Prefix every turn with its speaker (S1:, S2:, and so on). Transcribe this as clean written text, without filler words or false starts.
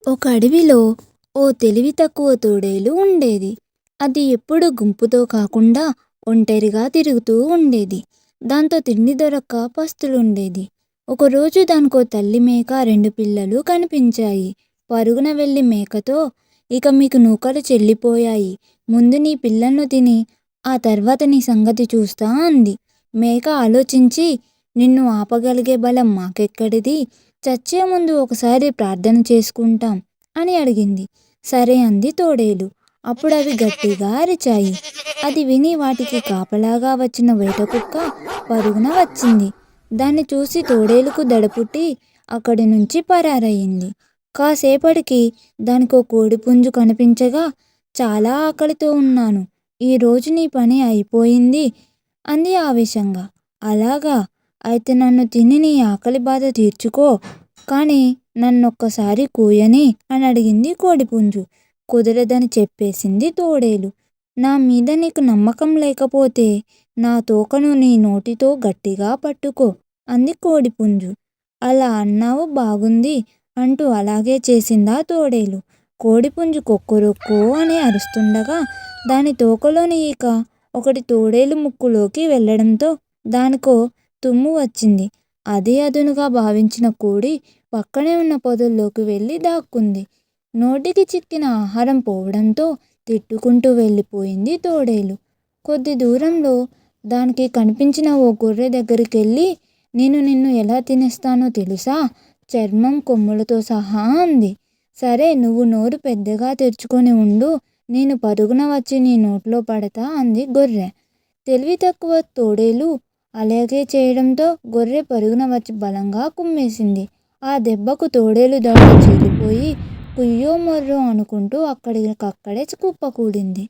S1: ఒక అడవిలో ఓ తెలివి తక్కువ తోడేలు ఉండేది. అది ఎప్పుడు గుంపుతో కాకుండా ఒంటరిగా తిరుగుతూ ఉండేది. దాంతో తిండి దొరక్క పస్తులుండేది. ఒకరోజు దానికో తల్లి మేక రెండు పిల్లలు కనిపించాయి. పరుగున వెళ్ళి మేకతో, ఇక మీకు నూకలు చెల్లిపోయాయి. ముందు నీ పిల్లలను తిని ఆ తర్వాత నీ సంగతి చూస్తా అంది. మేక ఆలోచించి, నిన్ను ఆపగలిగే బలం మాకెక్కడిది? చచ్చే ముందు ఒకసారి ప్రార్థన చేసుకుంటాం అని అడిగింది. సరే అంది తోడేలు. అప్పుడు అవి గట్టిగా అరిచాయి. అది విని వాటికి కాపలాగా వచ్చిన వేటకుక్క పరుగున వచ్చింది. దాన్ని చూసి తోడేలుకు దడపుట్టి అక్కడి నుంచి పరారయ్యింది. కాసేపటికి దానికో కోడిపుంజు కనిపించగా, చాలా ఆకలితో ఉన్నాను, ఈరోజు నీ పని అయిపోయింది అంది ఆవేశంగా. అలాగా, అయితే నన్ను తిని నీ ఆకలి బాధ తీర్చుకో, కానీ నన్నొక్కసారి కూయని అని అడిగింది కోడిపుంజు. కుదరదని చెప్పేసింది తోడేలు. నా మీద నీకు నమ్మకం లేకపోతే నా తోకను నీ నోటితో గట్టిగా పట్టుకో అంది కోడిపుంజు. అలా అన్నావు, బాగుంది అంటూ అలాగే చేసిందా తోడేలు. కోడిపుంజు కొక్కరొక్కో అని అరుస్తుండగా దాని తోకలోని ఈక ఒకటి తోడేలు ముక్కులోకి వెళ్ళడంతో దానికో తుమ్ము వచ్చింది. అదే అదునుగా భావించిన కోడి పక్కనే ఉన్న పొదల్లోకి వెళ్ళి దాక్కుంది. నోటికి చిక్కిన ఆహారం పోవడంతో తిట్టుకుంటూ వెళ్ళిపోయింది తోడేలు. కొద్ది దూరంలో దానికి కనిపించిన ఓ గొర్రె దగ్గరికెళ్ళి, నేను నిన్ను ఎలా తినేస్తానో తెలుసా, చర్మం కొమ్ములతో సహా అంది. సరే, నువ్వు నోరు పెద్దగా తెరుచుకొని ఉండు, నేను పరుగున వచ్చి నీ నోట్లో పడతా అంది గొర్రె. తెలివి తక్కువ తోడేలు అలాగే చేయడంతో గొర్రె పరుగున వచ్చి బలంగా కుమ్మేసింది. ఆ దెబ్బకు తోడేలు దవడ చీలిపోయి కుయ్యో మొర్రో అనుకుంటూ అక్కడికక్కడే కుప్పకూలింది.